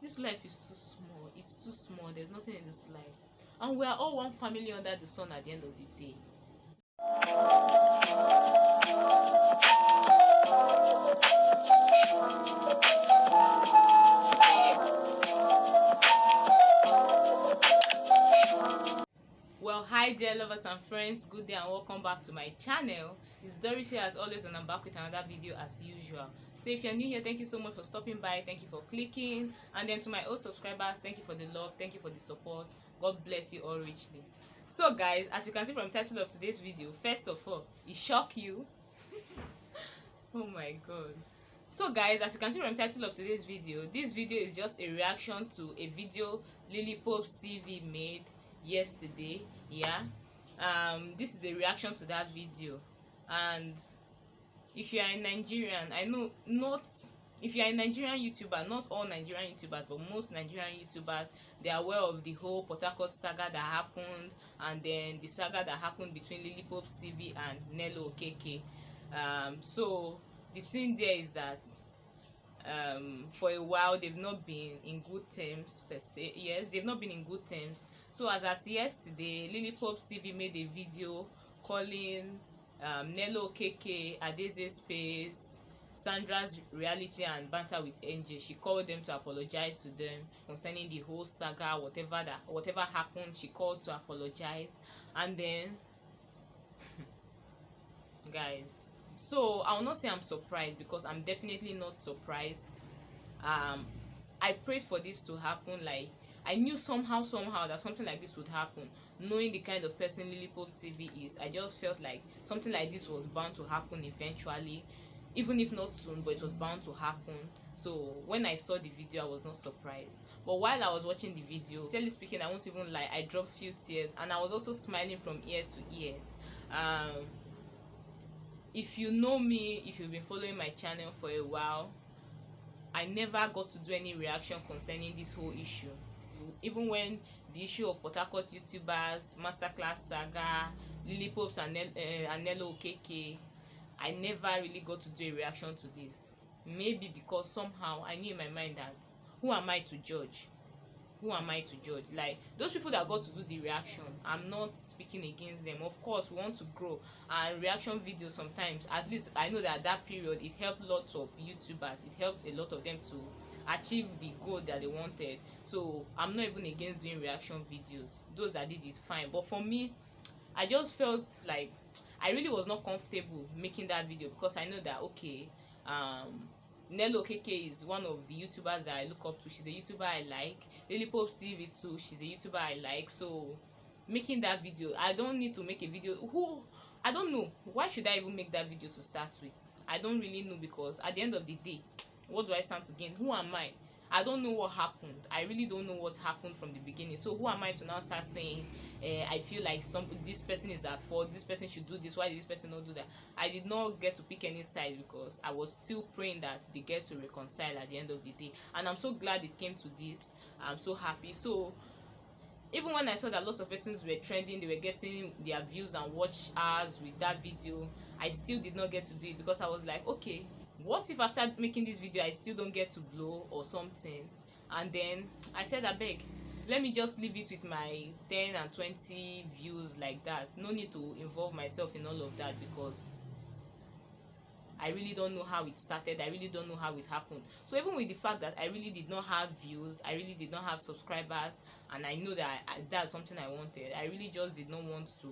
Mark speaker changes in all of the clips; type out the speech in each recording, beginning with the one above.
Speaker 1: This life is too small. It's too small. There's nothing in this life. And we are all one family under the sun at the end of the day. Well, hi dear lovers and friends, good day and welcome back to my channel. It's Doris here as always, and I'm back with another video as usual. So if you're new here, thank you so much for stopping by, thank you for clicking, and then to my old subscribers, thank you for the love, thank you for the support. God bless you all richly. So guys, as you can see from the title of today's video, first of all, it shock you. Oh my god. So guys, as you can see from the title of today's video, this video is just a reaction to a video Lily Pope's TV made yesterday. This is a reaction to that video. And if you are a Nigerian, I know not if you are a Nigerian YouTuber, not all Nigerian YouTubers, but most Nigerian YouTubers, they are aware of the whole Harcourt saga that happened, and then the saga that happened between Lily Pope's TV and Nelo, okeke. So the thing there is that for a while they've not been in good terms per se. Yes, they've not been in good terms. So as at yesterday, Lily Pope's TV made a video calling Nelo, okeke, Adeze Space, Sandra's reality and banter with NJ. She called them to apologize to them concerning the whole saga, whatever happened. She called to apologize, and then guys, so I will not say I'm surprised, because I'm definitely not surprised. I prayed for this to happen. Like, I knew somehow that something like this would happen. Knowing the kind of person Lily Pope TV is, I just felt like something like this was bound to happen eventually, even if not soon, but it was bound to happen. So when I saw the video, I was not surprised. But while I was watching the video, sincerely speaking, I won't even lie, I dropped few tears, and I was also smiling from ear to ear. If you know me, if you've been following my channel for a while, I never got to do any reaction concerning this whole issue. Even when the issue of Harcourt YouTubers, Masterclass Saga, Lily Popes and Nelo, okeke, I never really got to do a reaction to this. Maybe because somehow I knew in my mind that who am I to judge? Who am I to judge? Like, those people that got to do the reaction, I'm not speaking against them. Of course, we want to grow, and reaction videos sometimes, at least I know that at that period, it helped lots of YouTubers. It helped a lot of them to achieve the goal that they wanted. So I'm not even against doing reaction videos. Those that did it, fine. But for me, I just felt like I really was not comfortable making that video, because I know that, okay, Nelo, okeke is one of the YouTubers that I look up to. She's a YouTuber I like. Lily Pope's TV too, she's a YouTuber I like. So making that video, I don't need to make a video. I don't know. Why should I even make that video to start with? I don't really know, because at the end of the day, what do I stand to gain? Who am I? I don't know what happened. I really don't know what happened from the beginning. So who am I to now start saying I feel like this person is at fault, this person should do this, why did this person not do that? I did not get to pick any side, because I was still praying that they get to reconcile at the end of the day. And I'm so glad it came to this. I'm so happy. So even when I saw that lots of persons were trending, they were getting their views and watch hours with that video, I still did not get to do it, because I was like, okay, what if after making this video I still don't get to blow or something? And then I said, abeg, let me just leave it with my 10 and 20 views like that. No need to involve myself in all of that, because I really don't know how it started. I really don't know how it happened. So even with the fact that I really did not have views, I really did not have subscribers, and I know that that's something I wanted, I really just did not want to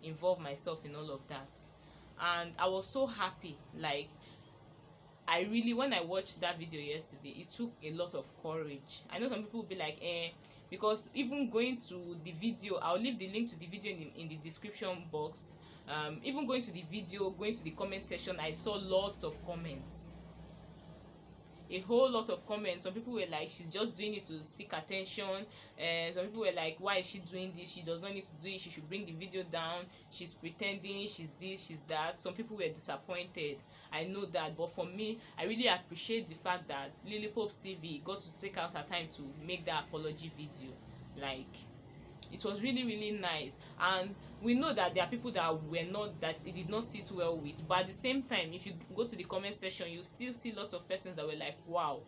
Speaker 1: involve myself in all of that. And I was so happy. Like, I really, when I watched that video yesterday, it took a lot of courage. I know some people will be like, because even going to the video, I'll leave the link to the video in the description box. Even going to the video, going to the comment section, I saw lots of comments. A whole lot of comments. Some people were like, she's just doing it to seek attention, and some people were like, why is she doing this? She does not need to do it. She should bring the video down. She's pretending. She's this, she's that. Some people were disappointed. I know that, but for me, I really appreciate the fact that Lily Pope's TV got to take out her time to make that apology video. Like, it was really really nice. And we know that there are people that were not, that it did not sit well with, but at the same time, if you go to the comment section, you still see lots of persons that were like, wow,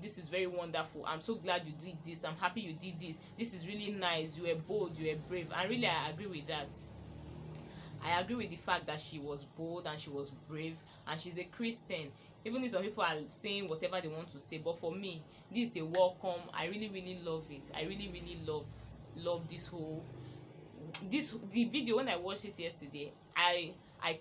Speaker 1: this is very wonderful, I'm so glad you did this, I'm happy you did this is really nice, you were bold, you were brave. And really I agree with that. I agree with the fact that she was bold and she was brave, and she's a Christian. Even if some people are saying whatever they want to say, but for me, this is a welcome. I really really love it. I really really love the video. When I watched it yesterday, I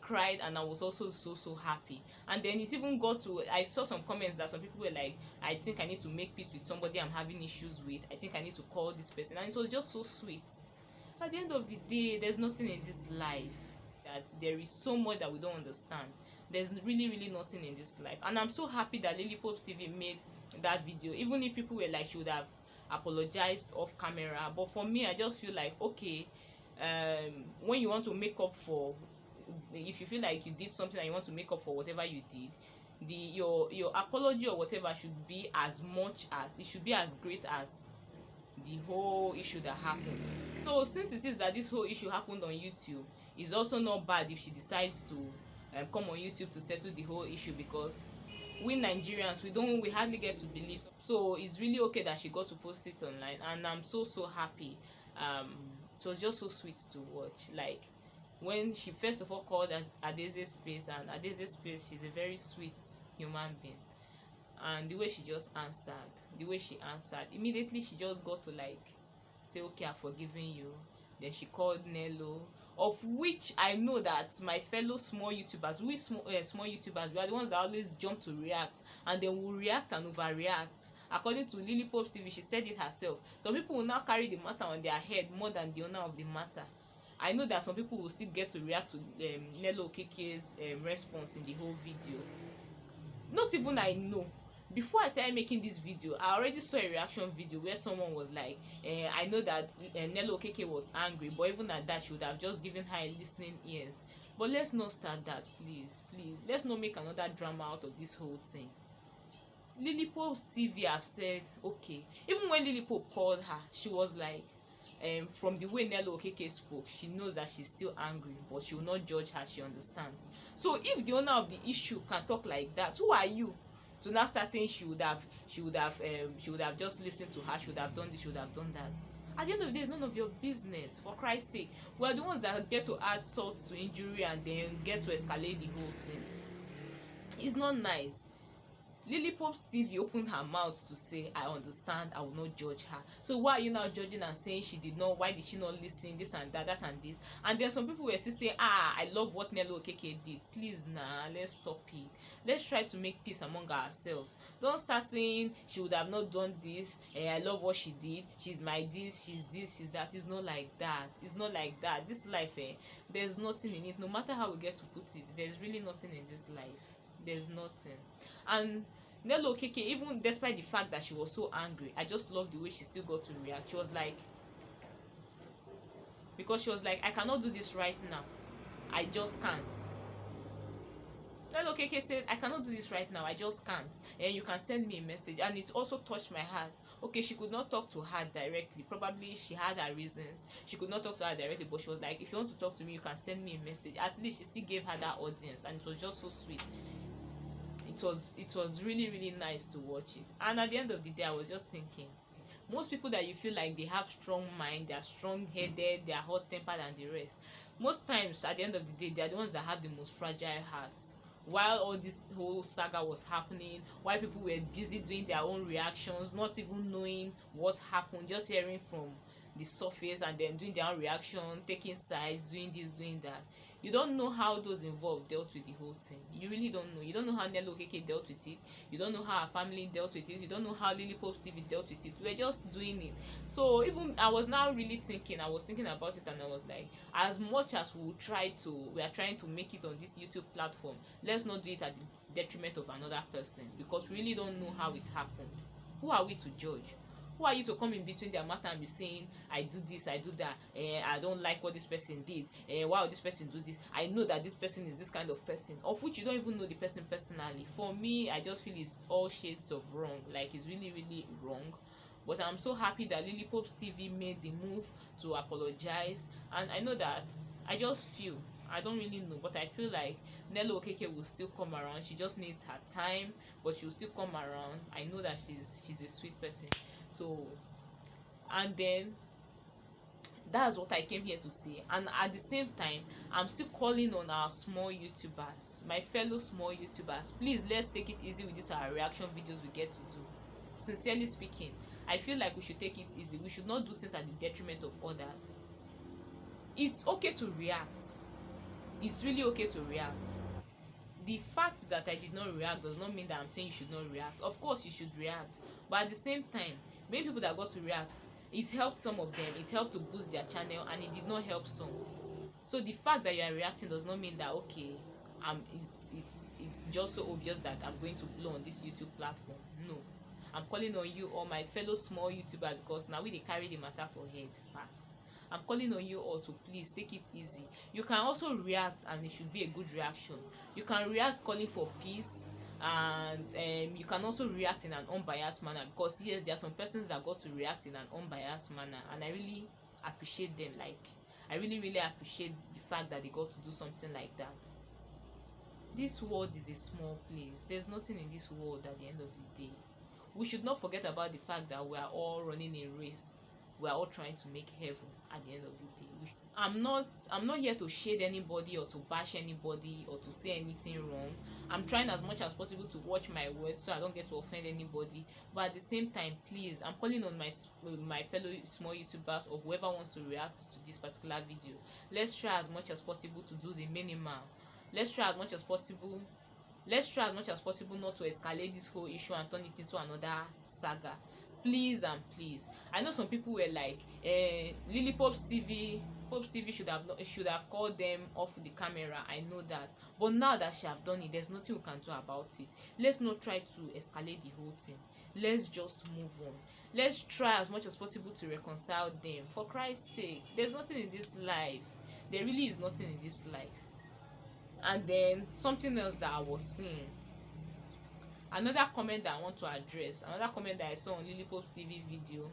Speaker 1: cried, and I was also so happy. And then it even got to, I saw some comments that some people were like, I think I need to make peace with somebody I'm having issues with, I think I need to call this person. And it was just so sweet. At the end of the day, there's nothing in this life that there is so much that we don't understand. There's really really nothing in this life. And I'm so happy that Lily Pope TV made that video, even if people were like, she would have apologized off camera. But for me, I just feel like, okay, when you want to make up for, if you feel like you did something and you want to make up for whatever you did, your apology or whatever should be as much as, it should be as great as the whole issue that happened. So since it is that this whole issue happened on YouTube, it's also not bad if she decides to come on YouTube to settle the whole issue, because we Nigerians, we hardly get to believe. So it's really okay that she got to post it online, and I'm so happy. It was just so sweet to watch. Like, when she first of all called Adeze's place, and Adeze's place, she's a very sweet human being, and the way she just answered, immediately she just got to like say, okay, I've forgiven you. Then she called Nelo, of which I know that my fellow small YouTubers, small YouTubers, we are the ones that always jump to react, and then will react and overreact. According to Lily Pope TV, she said it herself, some people will now carry the matter on their head more than the owner of the matter. I know that some people will still get to react to Nelo Okeke's response in the whole video. Not even I know. Before I started making this video, I already saw a reaction video where someone was like, I know that Nelo Okeke was angry, but even at that, she would have just given her listening ears. But let's not start that, please. Let's not make another drama out of this whole thing. Lily Pope's TV have said, okay. Even when Lily Pope called her, she was like, from the way Nelo Okeke spoke, she knows that she's still angry, but she will not judge her. She understands. So if the owner of the issue can talk like that, who are you to now start saying she would have just listened to her, she would have done this, she would have done that? At the end of the day, it's none of your business, for Christ's sake. We are the ones that get to add salt to injury and then get to escalate the whole thing. It's not nice. Lily Pope's TV opened her mouth to say, I understand, I will not judge her. So why are you now judging and saying she did not, why did she not listen, this and that and this? And then some people were still saying, I love what Nelo Okeke did. Please, let's stop it. Let's try to make peace among ourselves. Don't start saying she would have not done this, I love what she did, she's my this, she's that. It's not like that. It's not like that. This life, there's nothing in it. No matter how we get to put it, there's really nothing in this life. There's nothing. And Nelo Okeke, even despite the fact that she was so angry, I just love the way she still got to react. She was like, because she was like, I cannot do this right now, I just can't. Nelo Okeke said, I cannot do this right now, I just can't, and you can send me a message. And it also touched my heart. Okay, she could not talk to her directly, probably she had her reasons, she could not talk to her directly, but she was like, if you want to talk to me, you can send me a message. At least she still gave her that audience, and it was just so sweet. It was really really nice to watch it. And at the end of the day, I was just thinking, most people that you feel like they have strong mind, they are strong headed, they are hot tempered and the rest, most times at the end of the day, they are the ones that have the most fragile hearts. While all this whole saga was happening, while people were busy doing their own reactions, not even knowing what happened, just hearing from the surface and then doing their own reaction, taking sides, doing this, doing that, you don't know how those involved dealt with the whole thing. You really don't know. You don't know how Nelo Okeke dealt with it, you don't know how her family dealt with it, you don't know how Lily Pope's TV dealt with it. We were just doing it. So even I was now really thinking, I was thinking about it, and I was like, as much as we are trying to make it on this YouTube platform, let's not do it at the detriment of another person, because we really don't know how it happened. Who are we to judge? Who are you to come in between their matter and be saying, I do this, I do that, I don't like what this person did, why would this person do this, I know that this person is this kind of person, of which you don't even know the person personally. For me, I just feel it's all shades of wrong. Like, it's really really wrong. But I'm so happy that Lily Pope's TV made the move to apologize. And I know that, I just feel, I don't really know, but I feel like Nelo Okeke will still come around. She just needs her time, but she'll still come around. I know that she's a sweet person. So, and then that's what I came here to say. And at the same time, I'm still calling on our small YouTubers, my fellow small YouTubers. Please, let's take it easy with these our reaction videos we get to do. Sincerely speaking, I feel like we should take it easy. We should not do things at the detriment of others. It's okay to react. It's really okay to react. The fact that I did not react does not mean that I'm saying you should not react. Of course you should react, but at the same time, many people that got to react, it helped some of them, it helped to boost their channel, and it did not help some. So the fact that you are reacting does not mean that, okay, it's just so obvious that I'm going to blow on this YouTube platform. No, I'm calling on you, all my fellow small YouTubers, because now we dey carry the matter for head pass. I'm calling on you all to please take it easy. You can also react, and it should be a good reaction. You can react calling for peace, and you can also react in an unbiased manner, because yes, there are some persons that got to react in an unbiased manner, and I really appreciate them. Like, I really appreciate the fact that they got to do something like that. This world is a small place. There's nothing in this world at the end of the day. We should not forget about the fact that we are all running a race. We are all trying to make heaven at the end of the day. I'm not here to shade anybody or to bash anybody or to say anything wrong. I'm trying as much as possible to watch my words so I don't get to offend anybody. But at the same time, please, I'm calling on my fellow small YouTubers or whoever wants to react to this particular video. Let's try as much as possible to do the minimal. Let's try as much as possible not to escalate this whole issue and turn it into another saga. Please and please. I know some people were like, Lily Pope's TV should have called them off the camera. I know that, but now that she have done it, there's nothing we can do about it. Let's not try to escalate the whole thing. Let's just move on. Let's try as much as possible to reconcile them. For Christ's sake, there's nothing in this life. There really is nothing in this life. And then something else that I was seeing, another comment that I want to address, another comment that I saw on Lily Pope's TV video,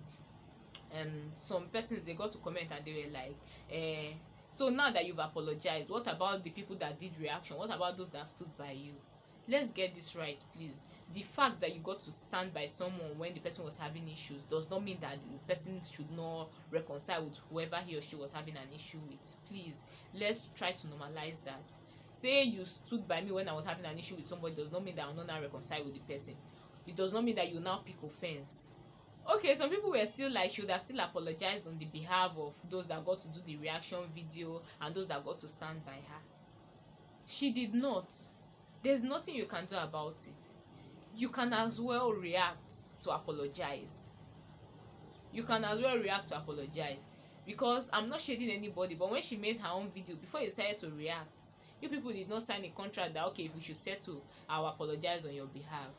Speaker 1: some persons, they got to comment and they were like, so now that you've apologized, what about the people that did reaction? What about those that stood by you? Let's get this right, please. The fact that you got to stand by someone when the person was having issues does not mean that the person should not reconcile with whoever he or she was having an issue with. Please, let's try to normalize that. Say you stood by me when I was having an issue with somebody does not mean that I'm not now reconciled with the person. It does not mean that you now pick offense. Okay, some people were still like, should have still apologized on the behalf of those that got to do the reaction video and those that got to stand by her. She did not. There's nothing you can do about it. You can as well react to apologize. You can as well react to apologize, because I'm not shading anybody, but when she made her own video, before you started to react, you people did not sign a contract that, okay, if we should settle, I'll apologize on your behalf.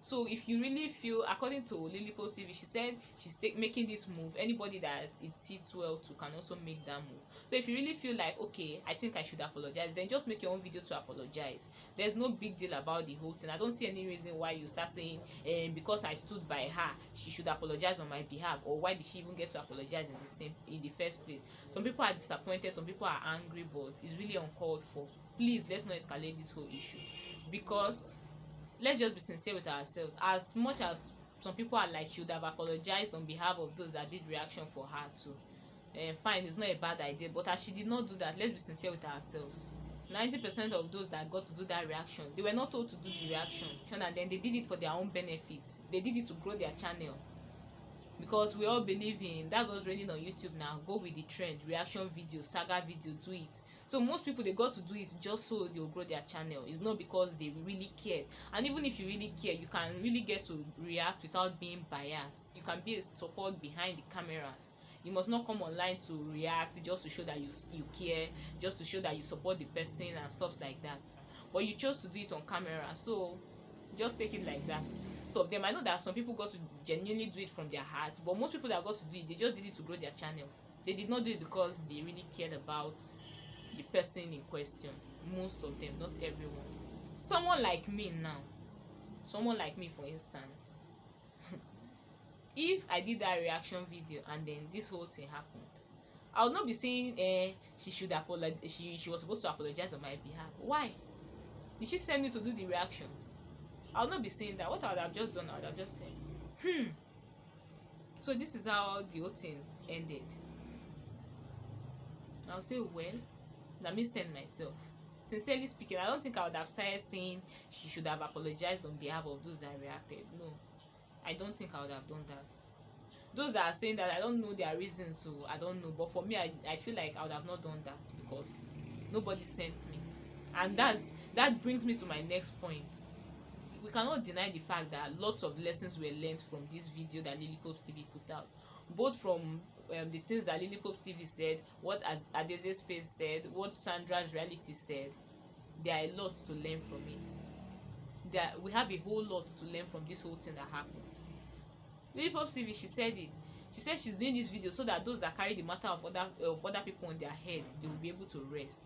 Speaker 1: So if you really feel, according to Lily Pope's TV, she said she's making this move. Anybody that it sits well to can also make that move. So if you really feel like, okay, I think I should apologize, then just make your own video to apologize. There's no big deal about the whole thing. I don't see any reason why you start saying, because I stood by her, she should apologize on my behalf, or why did she even get to apologize in the first place? Some people are disappointed, some people are angry, but it's really uncalled for. Please, let's not escalate this whole issue, because let's just be sincere with ourselves. As much as some people are like, she would have apologized on behalf of those that did reaction for her too, fine, it's not a bad idea, but as she did not do that, let's be sincere with ourselves. 90% of those that got to do that reaction, they were not told to do the reaction, and then they did it for their own benefits. They did it to grow their channel, because we all believe in, that's what's trending on YouTube now, go with the trend, reaction video, saga video, do it. So most people, they got to do it just so they'll grow their channel. It's not because they really care. And even if you really care, you can really get to react without being biased. You can be a support behind the camera. You must not come online to react just to show that you care, just to show that you support the person and stuff like that. But you chose to do it on camera, so just take it like that. So them, I know that some people got to genuinely do it from their heart, but most people that got to do it, they just did it to grow their channel. They did not do it because they really cared about the person in question. Most of them, not everyone. Someone like me now, someone like me for instance, if I did that reaction video and then this whole thing happened, I would not be saying she should apologize. She was supposed to apologize on my behalf. Why did she send me to do the reaction? I would not be saying that. What I would have just done, I would have just said, so this is how the whole thing ended. I'll say, well, let me send myself. Sincerely speaking, I don't think I would have started saying she should have apologized on behalf of those that reacted. No, I don't think I would have done that. Those that are saying that, I don't know their reasons, so I don't know. But for me, I feel like I would have not done that because nobody sent me. And that brings me to my next point. We cannot deny the fact that lots of lessons were learned from this video that Lilypops TV put out, both from the things that Lilypops TV said, what Adeze Space said, what Sandra's reality said. There are a lot to learn from it. We have a whole lot to learn from this whole thing that happened. Lilypops TV, she said it. She said she's doing this video so that those that carry the matter of other people on their head, they will be able to rest.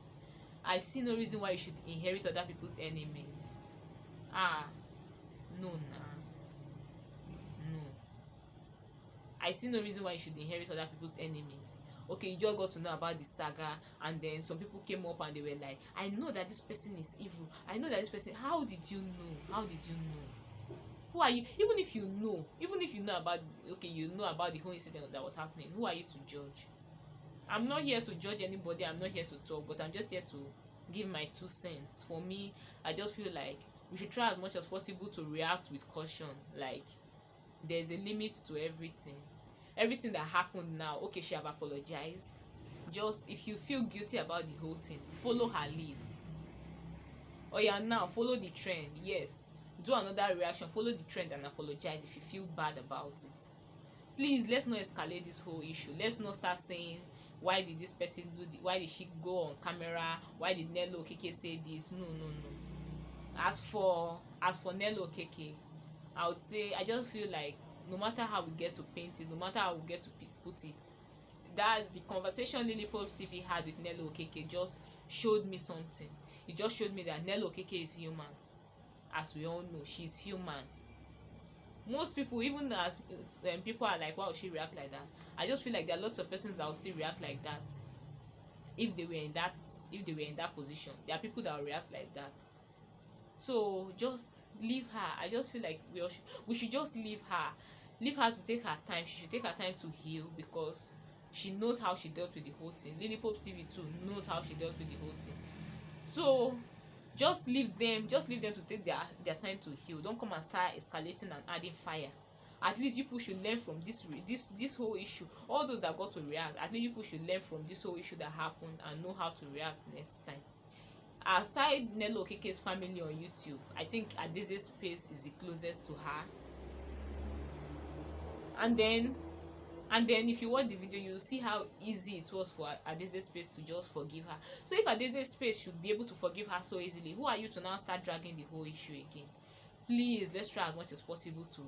Speaker 1: I see no reason why you should inherit other people's enemies. No. I see no reason why you should inherit other people's enemies. Okay, you just got to know about the saga, and then some people came up and they were like, I know that this person is evil. I know that this person. How did you know? How did you know? Who are you? Even if you know about, okay, you know about the whole incident that was happening, who are you to judge? I'm not here to judge anybody. I'm not here to talk, but I'm just here to give my 2 cents. For me, I just feel like we should try as much as possible to react with caution. Like, there's a limit to everything that happened. Now, okay, she have apologized. Just, if you feel guilty about the whole thing, follow her lead. Oh yeah, now follow the trend. Yes, do another reaction, follow the trend and apologize if you feel bad about it. Please, let's not escalate this whole issue. Let's not start saying, why did this person do why did she go on camera, why did Nelo Okeke say this? No. As for Nelo Okeke, I would say, I just feel like no matter how we get to paint it, no matter how we get to put it, that the conversation Lilypops TV had with Nelo Okeke just showed me something. It just showed me that Nelo Okeke is human. As we all know, she's human. Most people, even as people are like, why would she react like that? I just feel like there are lots of persons that will still react like that if they were in that position. There are people that will react like that. So just leave her. I just feel like we should just leave her to take her time. She should take her time to heal, because she knows how she dealt with the whole thing. Lilypops TV too knows how she dealt with the whole thing. So just leave them to take their time to heal. Don't come and start escalating and adding fire. At least you people should learn from this whole issue. All those that got to react, at least you people should learn from this whole issue that happened and know how to react next time. Aside Nelo Okeke's family on YouTube, I think Adeze Space is the closest to her. And then if you watch the video, you'll see how easy it was for Adeze Space to just forgive her. So if Adeze Space should be able to forgive her so easily, who are you to now start dragging the whole issue again? Please, let's try as much as possible to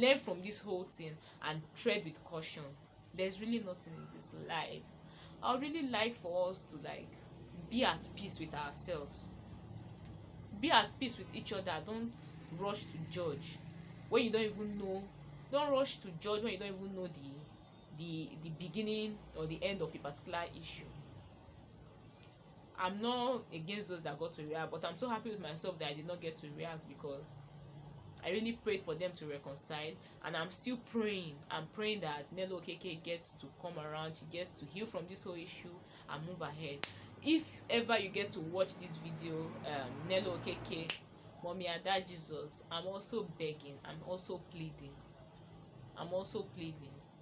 Speaker 1: learn from this whole thing and tread with caution. There's really nothing in this life. I would really like for us to be at peace with ourselves. Be at peace with each other. Don't rush to judge when you don't even know. Don't rush to judge when you don't even know the beginning or the end of a particular issue. I'm not against those that got to react, but I'm so happy with myself that I did not get to react, because I really prayed for them to reconcile, and I'm still praying. I'm praying that Nelo Okeke gets to come around, she gets to heal from this whole issue and move ahead. If ever you get to watch this video, Nelo Okeke, Mommy Ada Jesus, I'm also begging, I'm also pleading,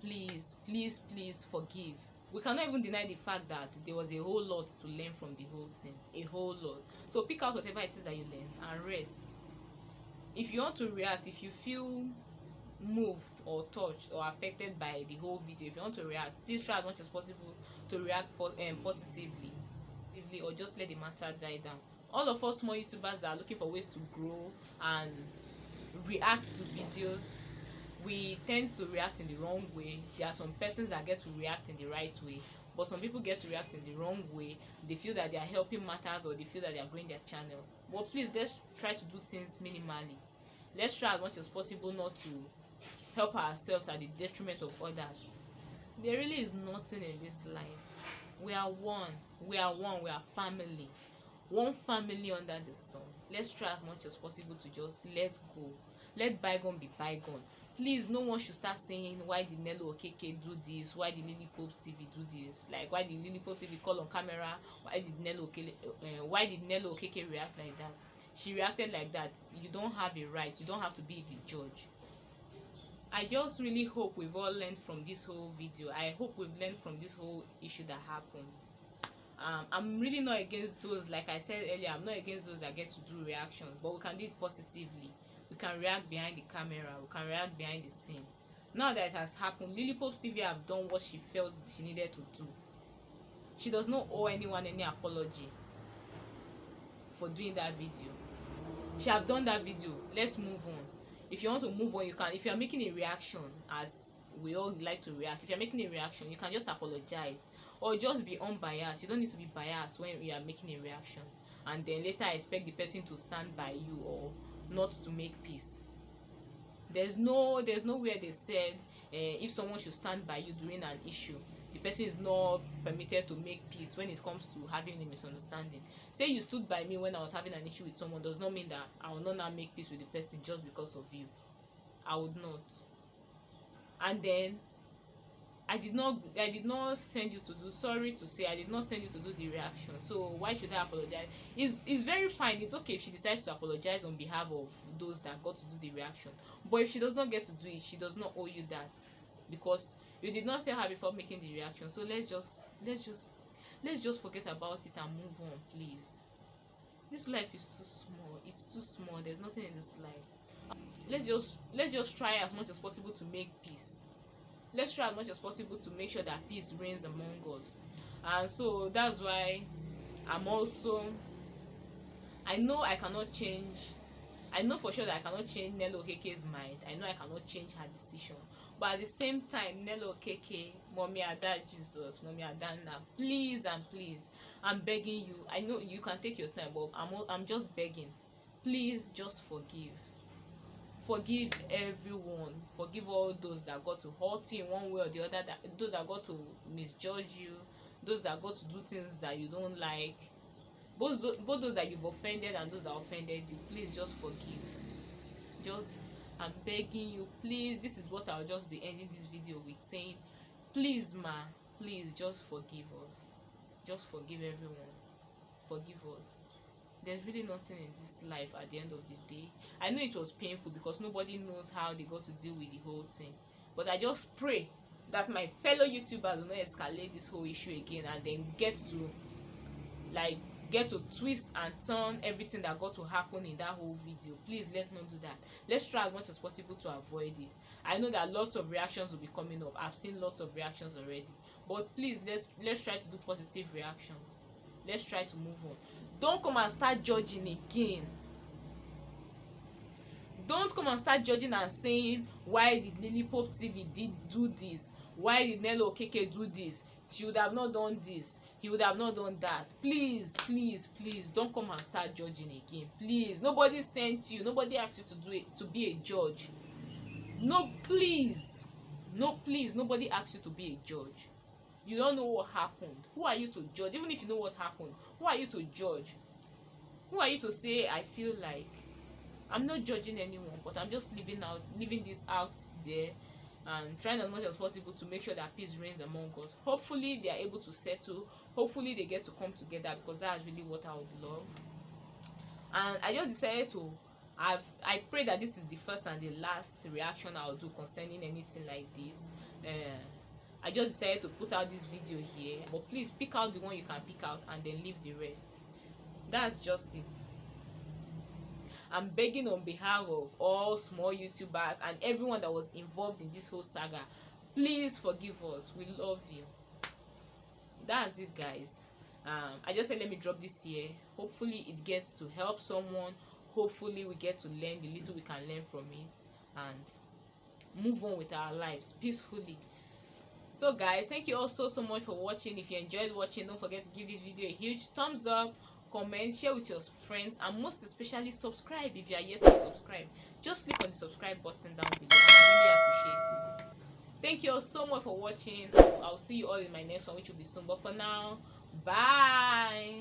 Speaker 1: please forgive. We cannot even deny the fact that there was a whole lot to learn from the whole thing, a whole lot. So pick out whatever it is that you learned and rest. If you want to react, if you feel moved or touched or affected by the whole video, if you want to react, please try as much as possible to react positively, or just let the matter die down. All of us small YouTubers that are looking for ways to grow and react to videos, we tend to react in the wrong way. There are some persons that get to react in the right way, but some people get to react in the wrong way. They feel that they are helping matters, or they feel that they are growing their channel. But please, let's try to do things minimally. Let's try as much as possible not to help ourselves at the detriment of others. There really is nothing in this life. We are one. We are one. We are family. One family under the sun. Let's try as much as possible to just let go. Let bygone be bygone. Please, no one should start saying, why did Nelo Okeke do this? Why did Lily Pope TV do this? Like, why did Lily Pope TV call on camera? Why did Nelo Okeke react like that? She reacted like that. You don't have a right. You don't have to be the judge. I just really hope we've all learned from this whole video. I hope we've learned from this whole issue that happened. I'm really not against those, like I said earlier, I'm not against those that get to do reactions, but we can do it positively. We can react behind the camera, we can react behind the scene. Now that it has happened, Lily Pope TV have done what she felt she needed to do. She does not owe anyone any apology for doing that video. She have done that video. Let's move on. If you want to move on, you can. If you are making a reaction, as we all like to react, if you're making a reaction, you can just apologize or just be unbiased. You don't need to be biased when you are making a reaction and then later expect the person to stand by you or not to make peace. There's nowhere they said if someone should stand by you during an issue, the person is not permitted to make peace when it comes to having a misunderstanding. Say you stood by me when I was having an issue with someone does not mean that I will not now make peace with the person just because of you. I would not. And then I did not send you to do, sorry to say, I did not send you to do the reaction. So why should I apologize? It's very fine. It's okay if she decides to apologize on behalf of those that got to do the reaction. But if she does not get to do it, she does not owe you that, because you did not tell her before making the reaction. So let's just forget about it and move on, please. This life is too small. It's too small. There's nothing in this life. Let's just try as much as possible to make peace. Let's try as much as possible to make sure that peace reigns among us. And so that's why I'm also, I know I cannot change, I know for sure that I cannot change Nelo Okeke's mind. I know I cannot change her decision. But at the same time, Nelo Okeke, Mommy Ada Jesus, Mommy Adana, please and please, I'm begging you. I know you can take your time, but I'm just begging. Please just forgive. Forgive everyone. Forgive all those that got to hurt you in one way or the other, those that got to misjudge you, those that got to do things that you don't like, both those that you've offended and those that offended you. Please just forgive. I'm begging you, please. This is what I'll just be ending this video with, saying, please ma, please just forgive us. Just forgive everyone. Forgive us. There's really nothing in this life at the end of the day. I know it was painful because nobody knows how they got to deal with the whole thing, but I just pray that my fellow YouTubers will not escalate this whole issue again and then get to twist and turn everything that got to happen in that whole video. Please, let's not do that. Let's try as much as possible to avoid it. I know that lots of reactions will be coming up. I've seen lots of reactions already, but please, let's try to do positive reactions. Let's try to move on. Don't come and start judging again. Don't come and start judging and saying, why did Lily Pope TV do this? Why did Nelo Okeke do this? She would have not done this. He would have not done that. Please, please, please, don't come and start judging again. Please, nobody sent you. Nobody asked you to do it, to be a judge. No, please. No, please, nobody asked you to be a judge. You don't know what happened. Who are you to judge? Even if you know what happened, who are you to judge? Who are you to say, I feel like? I'm not judging anyone, but I'm just leaving this out there and trying as much as possible to make sure that peace reigns among us. Hopefully they are able to settle. Hopefully they get to come together, because that's really what I would love. And I just decided to I pray that this is the first and the last reaction I'll do concerning anything like this. I just decided to put out this video here, but please pick out the one you can pick out and then leave the rest. That's just it. I'm begging on behalf of all small YouTubers and everyone that was involved in this whole saga, please forgive us. We love you. That's it, guys. I just said let me drop this here. Hopefully it gets to help someone. Hopefully we get to learn the little we can learn from it and move on with our lives peacefully. So guys, thank you all so much for watching. If you enjoyed watching, don't forget to give this video a huge thumbs up. comment, share with your friends, and most especially subscribe if you are yet to subscribe. Just click on the subscribe button down below, and I really appreciate it. Thank you all so much for watching. I'll see you all in my next one, which will be soon. But for now, bye.